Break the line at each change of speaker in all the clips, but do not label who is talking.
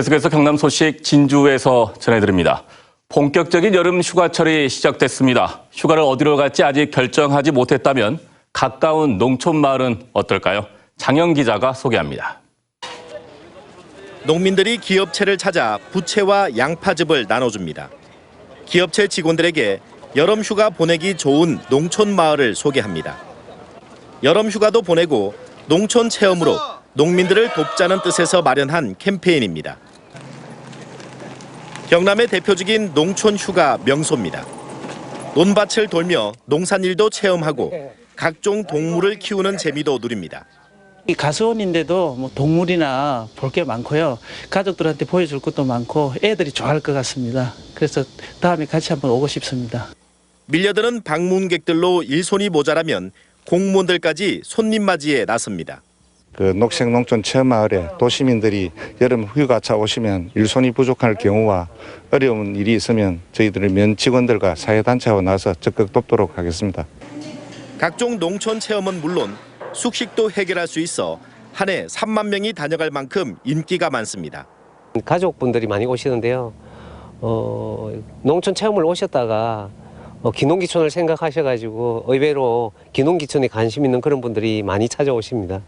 계속해서 경남 소식 진주에서 전해드립니다. 본격적인 여름 휴가철이 시작됐습니다. 휴가를 어디로 갈지 아직 결정하지 못했다면 가까운 농촌 마을은 어떨까요? 장영 기자가 소개합니다.
농민들이 기업체를 찾아 부채와 양파즙을 나눠줍니다. 기업체 직원들에게 여름 휴가 보내기 좋은 농촌 마을을 소개합니다. 여름 휴가도 보내고 농촌 체험으로 농민들을 돕자는 뜻에서 마련한 캠페인입니다. 경남의 대표적인 농촌 휴가 명소입니다. 논밭을 돌며 농산일도 체험하고 각종 동물을 키우는 재미도 누립니다.
가수원인데도 동물이나 볼 게 많고요. 가족들한테 보여줄 것도 많고 애들이 좋아할 것 같습니다. 그래서 다음에 같이 한번 오고 싶습니다.
밀려드는 방문객들로 일손이 모자라면 공무원들까지 손님 맞이에 나섭니다.
녹색농촌 체험마을에 도시민들이 여름 휴가차 오시면 일손이 부족할 경우와 어려운 일이 있으면 저희들의 면 직원들과 사회단체와 나서 적극 돕도록 하겠습니다.
각종 농촌 체험은 물론 숙식도 해결할 수 있어 한 해 3만 명이 다녀갈 만큼 인기가 많습니다.
가족분들이 많이 오시는데요. 농촌 체험을 오셨다가 기농기촌을 생각하셔가지고 의외로 기농기촌에 관심 있는 그런 분들이 많이 찾아오십니다.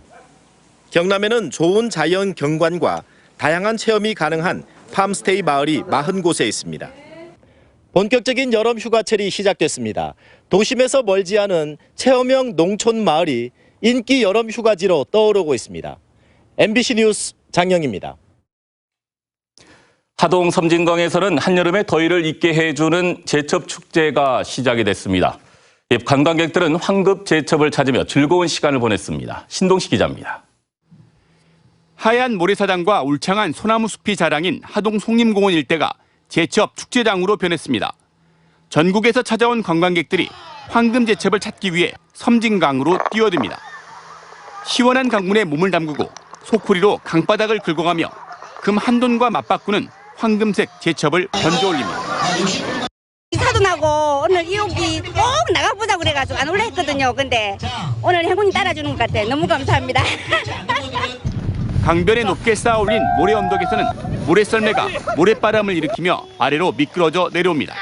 경남에는 좋은 자연 경관과 다양한 체험이 가능한 팜스테이 마을이 40곳에 있습니다. 본격적인 여름 휴가철이 시작됐습니다. 도심에서 멀지 않은 체험형 농촌 마을이 인기 여름 휴가지로 떠오르고 있습니다. MBC 뉴스 장영입니다.
하동 섬진강에서는 한여름의 더위를 잊게 해주는 제첩 축제가 시작이 됐습니다. 관광객들은 황급 제첩을 찾으며 즐거운 시간을 보냈습니다. 신동식 기자입니다.
하얀 모래사장과 울창한 소나무 숲이 자랑인 하동 송림공원 일대가 제첩 축제장으로 변했습니다. 전국에서 찾아온 관광객들이 황금 제첩을 찾기 위해 섬진강으로 뛰어듭니다. 시원한 강물에 몸을 담그고 소쿠리로 강바닥을 긁어가며 금 한 돈과 맞바꾸는 황금색 제첩을 던져올립니다.
사돈하고 오늘 이옥이 꼭 나가보자 그래가지고 안 올라 했거든요. 근데 오늘 행운이 따라주는 것 같아요. 너무 감사합니다.
강변에 높게 쌓아올린 모래 언덕에서는 모래썰매가 모래바람을 일으키며 아래로 미끄러져 내려옵니다.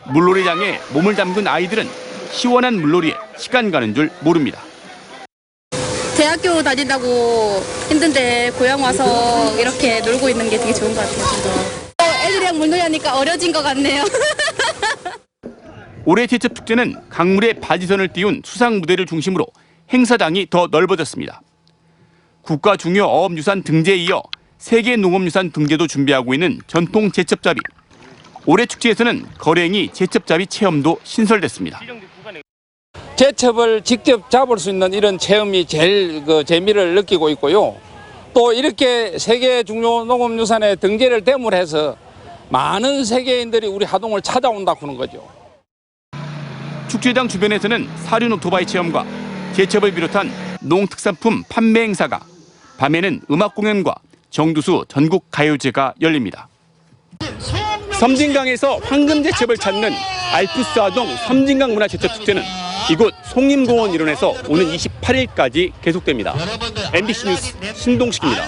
물놀이장에 몸을 담근 아이들은 시원한 물놀이에 시간 가는 줄 모릅니다.
대학교 다닌다고 힘든데 고향 와서 이렇게 놀고 있는 게 되게 좋은 것 같아요. 애들이랑 물놀이 하니까 어려진 것 같네요.
올해 제첩 축제는 강물에 바지선을 띄운 수상 무대를 중심으로 행사장이 더 넓어졌습니다. 국가 중요 어업유산 등재에 이어 세계 농업유산 등재도 준비하고 있는 전통 제첩잡이. 올해 축제에서는 거랭이 제첩잡이 체험도 신설됐습니다.
제첩을 직접 잡을 수 있는 이런 체험이 제일 재미를 느끼고 있고요. 또 이렇게 세계 중요 농업유산에 등재를 됨으로 해서 많은 세계인들이 우리 하동을 찾아온다고 하는 거죠.
축제장 주변에서는 사륜 오토바이 체험과 제첩을 비롯한 농특산품 판매 행사가, 밤에는 음악 공연과 정두수 전국 가요제가 열립니다. 섬진강에서 황금 제첩을 찾는 알프스 하동 섬진강 문화제첩 축제는 이곳 송림공원 일원에서 오는 28일까지 계속됩니다. MBC 뉴스 신동식입니다.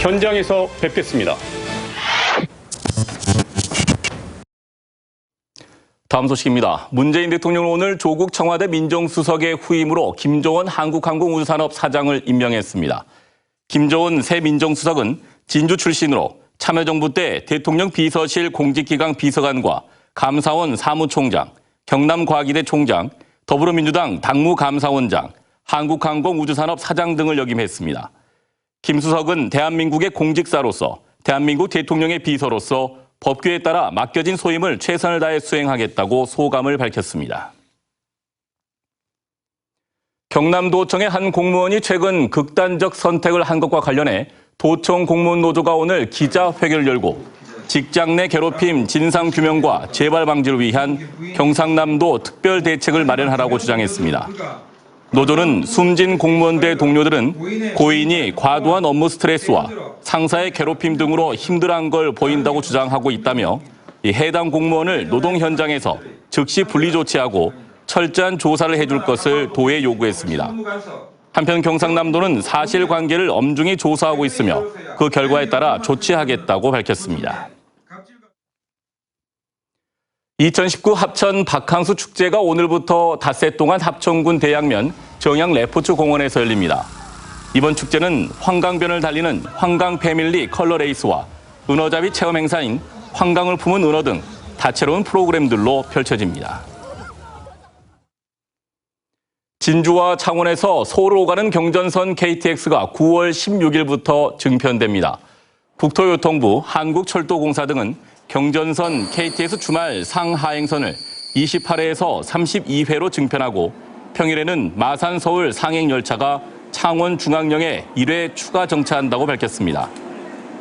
현장에서 뵙겠습니다.
다음 소식입니다. 문재인 대통령은 오늘 조국 청와대 민정수석의 후임으로 김조원 한국항공우주산업 사장을 임명했습니다. 김조원 새 민정수석은 진주 출신으로 참여정부 때 대통령 비서실 공직기강 비서관과 감사원 사무총장, 경남과기대 총장, 더불어민주당 당무감사원장, 한국항공우주산업 사장 등을 역임했습니다. 김 수석은 대한민국의 공직사로서 대한민국 대통령의 비서로서 법규에 따라 맡겨진 소임을 최선을 다해 수행하겠다고 소감을 밝혔습니다. 경남도청의 한 공무원이 최근 극단적 선택을 한 것과 관련해 도청 공무원 노조가 오늘 기자회견을 열고 직장 내 괴롭힘 진상규명과 재발 방지를 위한 경상남도 특별 대책을 마련하라고 주장했습니다. 노조는 숨진 공무원대 동료들은 고인이 과도한 업무 스트레스와 상사의 괴롭힘 등으로 힘들어한 걸 보인다고 주장하고 있다며 해당 공무원을 노동 현장에서 즉시 분리 조치하고 철저한 조사를 해줄 것을 도에 요구했습니다. 한편 경상남도는 사실관계를 엄중히 조사하고 있으며 그 결과에 따라 조치하겠다고 밝혔습니다. 2019 합천 바캉스 축제가 오늘부터 닷새 동안 합천군 대양면 정양 레포츠 공원에서 열립니다. 이번 축제는 황강변을 달리는 황강 패밀리 컬러 레이스와 은어잡이 체험 행사인 황강을 품은 은어 등 다채로운 프로그램들로 펼쳐집니다. 진주와 창원에서 서울로 가는 경전선 KTX가 9월 16일부터 증편됩니다. 국토교통부, 한국철도공사 등은 경전선 KTX 주말 상하행선을 28회에서 32회로 증편하고 평일에는 마산 서울 상행 열차가 창원 중앙역에 1회 추가 정차한다고 밝혔습니다.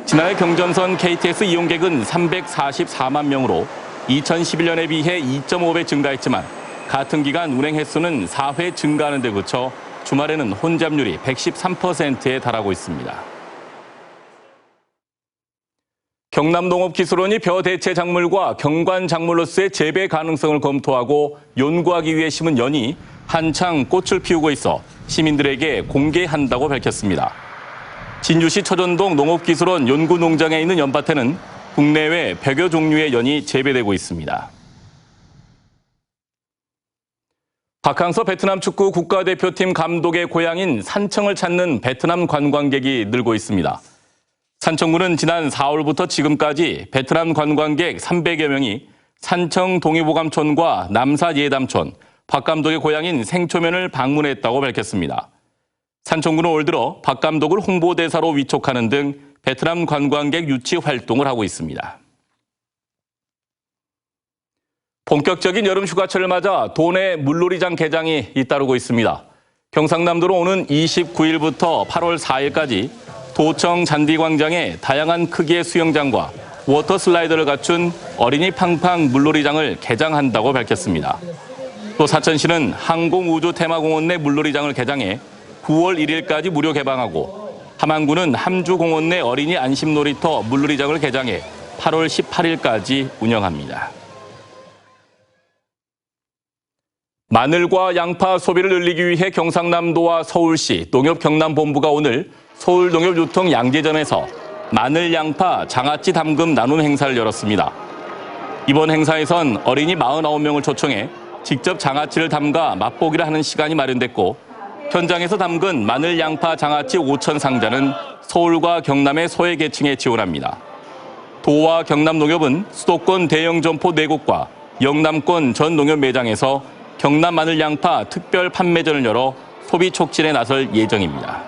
지난해 경전선 KTX 이용객은 344만 명으로 2011년에 비해 2.5배 증가했지만 같은 기간 운행 횟수는 4회 증가하는 데 그쳐 주말에는 혼잡률이 113%에 달하고 있습니다. 경남농업기술원이 벼대체 작물과 경관작물로서의 재배 가능성을 검토하고 연구하기 위해 심은 연이 한창 꽃을 피우고 있어 시민들에게 공개한다고 밝혔습니다. 진주시 처전동 농업기술원 연구농장에 있는 연밭에는 국내외 100여 종류의 연이 재배되고 있습니다. 박항서 베트남 축구 국가대표팀 감독의 고향인 산청을 찾는 베트남 관광객이 늘고 있습니다. 산청군은 지난 4월부터 지금까지 베트남 관광객 300여 명이 산청 동의보감촌과 남사예담촌, 박 감독의 고향인 생초면을 방문했다고 밝혔습니다. 산청군은 올 들어 박 감독을 홍보대사로 위촉하는 등 베트남 관광객 유치 활동을 하고 있습니다. 본격적인 여름 휴가철을 맞아 도내 물놀이장 개장이 잇따르고 있습니다. 경상남도로 오는 29일부터 8월 4일까지 도청 잔디광장에 다양한 크기의 수영장과 워터 슬라이더를 갖춘 어린이 팡팡 물놀이장을 개장한다고 밝혔습니다. 또 사천시는 항공우주 테마공원 내 물놀이장을 개장해 9월 1일까지 무료 개방하고 함안군은 함주공원 내 어린이 안심놀이터 물놀이장을 개장해 8월 18일까지 운영합니다. 마늘과 양파 소비를 늘리기 위해 경상남도와 서울시 농협경남본부가 오늘 서울농협유통 양재점에서 마늘, 양파, 장아찌 담금 나눔 행사를 열었습니다. 이번 행사에선 어린이 49명을 초청해 직접 장아찌를 담가 맛보기를 하는 시간이 마련됐고 현장에서 담근 마늘, 양파, 장아찌 5천 상자는 서울과 경남의 소외계층에 지원합니다. 도와 경남농협은 수도권 대형 점포 4곳과 영남권 전 농협 매장에서 경남 마늘, 양파 특별 판매전을 열어 소비 촉진에 나설 예정입니다.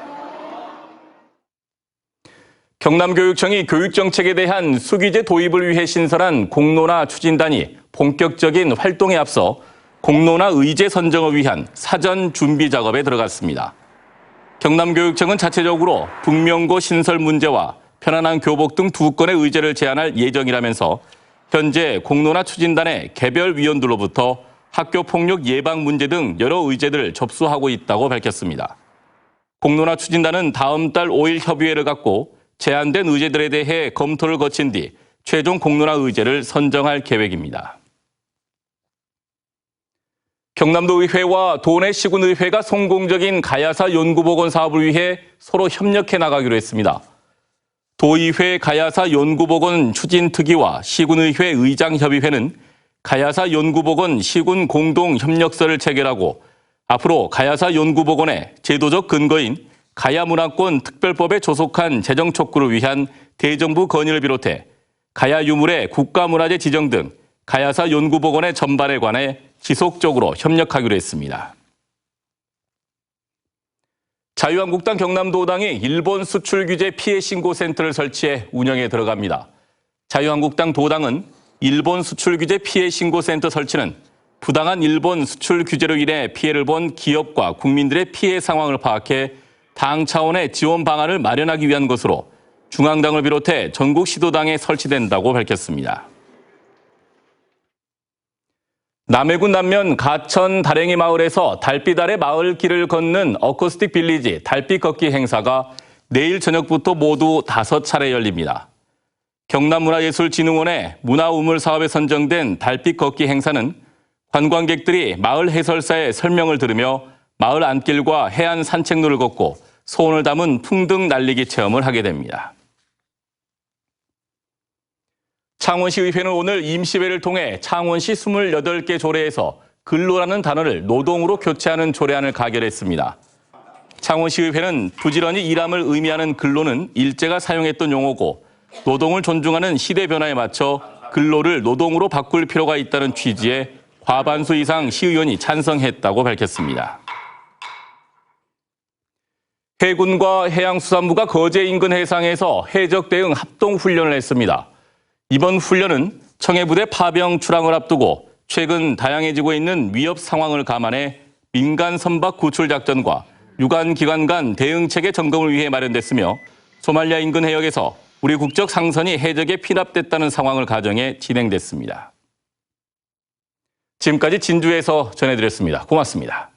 경남교육청이 교육정책에 대한 수기제 도입을 위해 신설한 공론화 추진단이 본격적인 활동에 앞서 공론화 의제 선정을 위한 사전 준비 작업에 들어갔습니다. 경남교육청은 자체적으로 북명고 신설 문제와 편안한 교복 등 2건의 의제를 제안할 예정이라면서 현재 공론화 추진단의 개별 위원들로부터 학교폭력 예방 문제 등 여러 의제들을 접수하고 있다고 밝혔습니다. 공론화 추진단은 다음 달 5일 협의회를 갖고 제안된 의제들에 대해 검토를 거친 뒤 최종 공론화 의제를 선정할 계획입니다. 경남도 의회와 도내 시군의회가 성공적인 가야사 연구보건 사업을 위해 서로 협력해 나가기로 했습니다. 도의회 가야사 연구보건 추진특위와 시군의회 의장협의회는 가야사 연구보건 시군 공동협력서를 체결하고 앞으로 가야사 연구보건의 제도적 근거인 가야문화권 특별법에 조속한 재정 촉구를 위한 대정부 건의를 비롯해 가야 유물의 국가문화재 지정 등 가야사 연구보건의 전반에 관해 지속적으로 협력하기로 했습니다. 자유한국당 경남도당이 일본 수출 규제 피해 신고 센터를 설치해 운영에 들어갑니다. 자유한국당 도당은 일본 수출 규제 피해 신고 센터 설치는 부당한 일본 수출 규제로 인해 피해를 본 기업과 국민들의 피해 상황을 파악해 당 차원의 지원 방안을 마련하기 위한 것으로 중앙당을 비롯해 전국 시도당에 설치된다고 밝혔습니다. 남해군 남면 가천 다랭이 마을에서 달빛 아래 마을 길을 걷는 어쿠스틱 빌리지 달빛 걷기 행사가 내일 저녁부터 모두 5차례 열립니다. 경남문화예술진흥원의 문화우물 사업에 선정된 달빛 걷기 행사는 관광객들이 마을 해설사의 설명을 들으며 마을 안길과 해안 산책로를 걷고 소원을 담은 풍등 날리기 체험을 하게 됩니다. 창원시의회는 오늘 임시회를 통해 창원시 28개 조례에서 근로라는 단어를 노동으로 교체하는 조례안을 가결했습니다. 창원시의회는 부지런히 일함을 의미하는 근로는 일제가 사용했던 용어고 노동을 존중하는 시대 변화에 맞춰 근로를 노동으로 바꿀 필요가 있다는 취지에 과반수 이상 시의원이 찬성했다고 밝혔습니다. 해군과 해양수산부가 거제 인근 해상에서 해적 대응 합동 훈련을 했습니다. 이번 훈련은 청해부대 파병 출항을 앞두고 최근 다양해지고 있는 위협 상황을 감안해 민간 선박 구출 작전과 유관 기관 간 대응 체계 점검을 위해 마련됐으며 소말리아 인근 해역에서 우리 국적 상선이 해적에 피납됐다는 상황을 가정해 진행됐습니다. 지금까지 진주에서 전해드렸습니다. 고맙습니다.